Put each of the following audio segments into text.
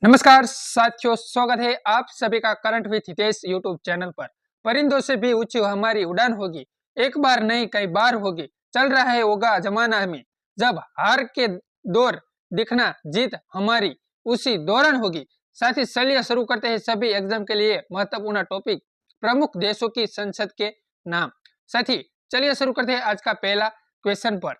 नमस्कार साथियों, स्वागत है आप सभी का current with Hitesh YouTube channel पर। परिंदों से भी ऊंची हमारी उड़ान होगी, एक बार नहीं कई बार होगी। चल रहा है होगा जमाना में, जब हार के दौर दिखना जीत हमारी उसी दौरान होगी। साथ ही चलिए शुरू करते हैं सभी एग्जाम के लिए महत्वपूर्ण टॉपिक, प्रमुख देशों की संसद के नाम। साथ ही चलिए शुरू करते हैं आज का पहला क्वेश्चन पर।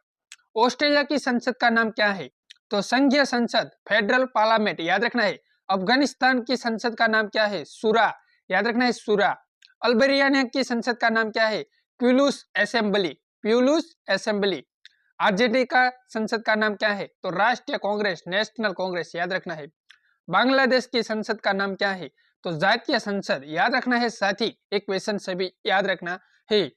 ऑस्ट्रेलिया की संसद का नाम क्या है? तो संघीय संसद, फेडरल पार्लियामेंट, याद रखना है। अफगानिस्तान की संसद का नाम क्या है? सूरा, याद रखना है सूरा। अल्बेरिया की संसद का नाम क्या है? प्यूलुस असेंबली, प्यूलुस असेंबली। आरजेडी का संसद का नाम क्या है? तो राष्ट्रीय कांग्रेस, नेशनल कांग्रेस, याद रखना है। बांग्लादेश की संसद का नाम क्या है? तो जातीय संसद, याद रखना है। साथ ही एक क्वेश्चन सभी याद रखना है।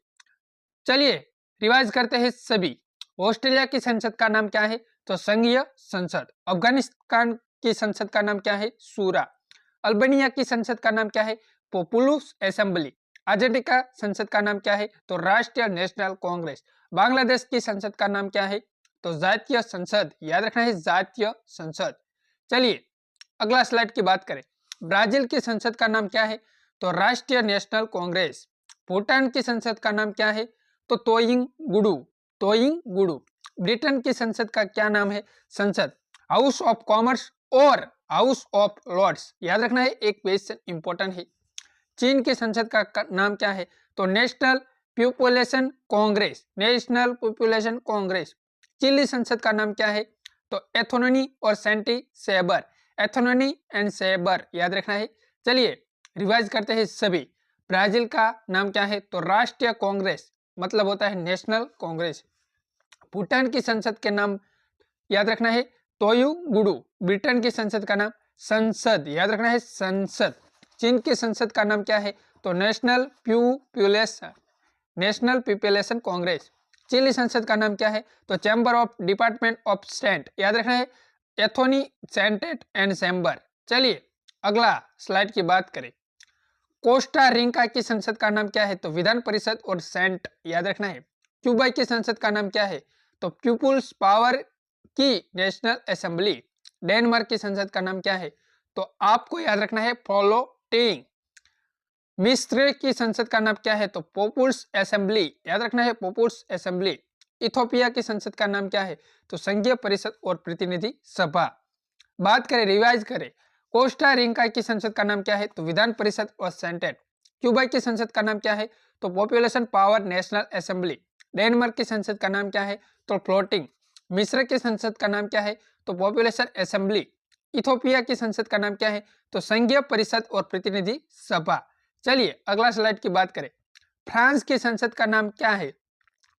चलिए रिवाइज करते हैं सभी। ऑस्ट्रेलिया की संसद का नाम क्या है? तो संघीय संसद। अफगानिस्तान की संसद का नाम क्या है? सूरा। अल्बानिया की संसद का नाम क्या है? Populace assembly. आरजेडी का संसद का नाम क्या है? तो राष्ट्रीय नेशनल कांग्रेस। बांग्लादेश की संसद का नाम क्या है? तो जातीय संसद, याद रखना है जातीय संसद। चलिए अगला स्लाइड की बात करें। ब्राजील की संसद का नाम क्या है? तो राष्ट्रीय नेशनल कांग्रेस। भूटान की संसद का नाम क्या है? तो तोयिंग गुडू, तोयिंग गुडू। ब्रिटेन की संसद का क्या नाम है? संसद, हाउस ऑफ कॉमर्स और हाउस ऑफ लॉर्ड्स, याद रखना है, एक क्वेश्चन इंपॉर्टेंट है। चीन की संसद का नाम क्या है? तो national population congress, national population congress. Chile संसद का नाम क्या है? तो एथोनोनी और सेंटी सेबर, एथोनोनी एंड सेबर, याद रखना है। चलिए रिवाइज करते हैं सभी। ब्राजील का नाम क्या है? तो राष्ट्रीय कांग्रेस, मतलब होता है नेशनल कांग्रेस। भूटान की संसद के नाम याद रखना है तोयू गुडू। ब्रिटेन की संसद का नाम संसद, याद रखना है संसद। चीन की संसद का नाम क्या है? तो national population, national population congress. Chile संसद का नाम क्या है? तो chamber of department of state, याद रखना है एथोनी सेंटेट एंड चैम्बर। चलिए अगला स्लाइड की बात करें। कोस्टा रिका की संसद का नाम क्या है? तो विधान परिषद और सेंट, याद रखना है। क्यूबा की संसद का नाम क्या है? तो पीपुल्स पावर की नेशनल असेंबली। डेनमार्क की संसद का नाम क्या है? तो आपको याद रखना है फ्लोटिंग। मिस्र की संसद का नाम क्या है? तो पीपुल्स असेंबली, याद रखना है पीपुल्स असेंबली। इथोपिया की संसद का नाम क्या है? तो संघीय परिषद और प्रतिनिधि सभा। बात करें, रिवाइज करें। कोस्टा रिका की संसद का नाम क्या है? तो विधान परिषद और सेनेट। क्यूबा की संसद का नाम क्या है? तो population power national assembly. Denmark की संसद का नाम क्या है? तो फ्लोटिंग। मिस्र की संसद का नाम क्या है? तो पॉपुलेशन असेंबली। इथोपिया की संसद का नाम क्या है? तो संघीय परिषद और प्रतिनिधि सभा। चलिए अगला स्लाइड की बात करें। फ्रांस की संसद का नाम क्या है?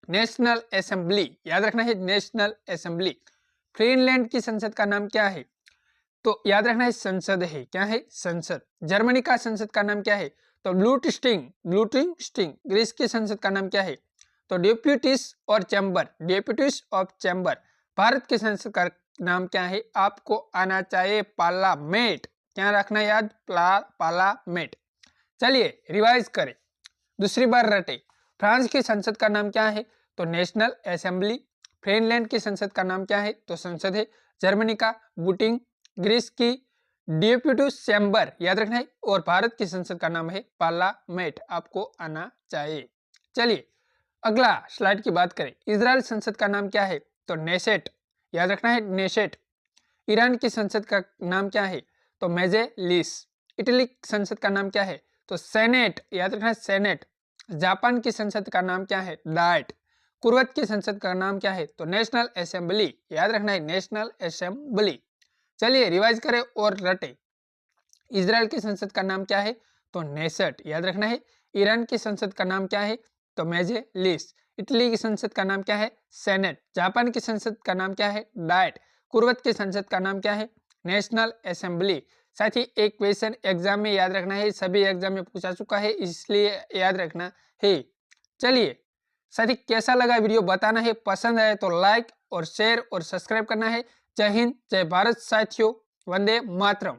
नेशनल असेंबली, याद रखना है नेशनल असेंबली। फिनलैंड की संसद का नाम क्या है? तो याद रखना है संसद है, क्या है? संसद। जर्मनी का संसद का नाम क्या है? तो ब्लूटिस्टिंग, ब्लूटिस्टिंग। ग्रीस की संसद का नाम क्या है? तो डेप्यूटीज और chamber, deputies of chamber. Bharat की संसद का नाम क्या है? आपको आना चाहिए पार्लियामेंट, क्या रखना याद? पार्लियामेंट। चलिए रिवाइज करें, दूसरी बार रटे। फ्रांस की संसद का नाम क्या है? तो नेशनल असेंबली। फिनलैंड की संसद का नाम क्या है? तो संसद है। जर्मनी का बूटिंग। ग्रीस की डेप्यूटी चैम्बर, याद रखना है। और भारत की संसद का नाम है पार्लियामेंट, आपको आना चाहिए। चलिए अगला स्लाइड की बात करें। इजराइल संसद का नाम क्या है? तो नेसेट, याद रखना है नेसेट। ईरान की संसद का नाम क्या है? तो मेजेलिस। इटली संसद का नाम क्या है? तो सेनेट, याद रखना है सेनेट। जापान की संसद का नाम क्या है? डाइट। कुवैत की संसद का नाम क्या है? तो नेशनल असेंबली, याद रखना है नेशनल असेंबली। चलिए रिवाइज करें और रटे। इजराइल की संसद का नाम क्या है? तो नेसेट, याद रखना है। ईरान की संसद का नाम क्या है? तो मेजेलिस। इटली की संसद का नाम क्या है? सेनेट। जापान की संसद का नाम क्या है? डाइट। कुवैत की संसद का नाम क्या है? National assembly. साथ ही एक क्वेश्चन एग्जाम में याद रखना है, सभी एग्जाम में पूछा चुका है, इसलिए याद रखना है। चलिए साथ ही कैसा लगा वीडियो बताना है, पसंद आए तो लाइक और शेयर और सब्सक्राइब करना है। जय हिंद, जय भारत साथियों, वंदे मातरम।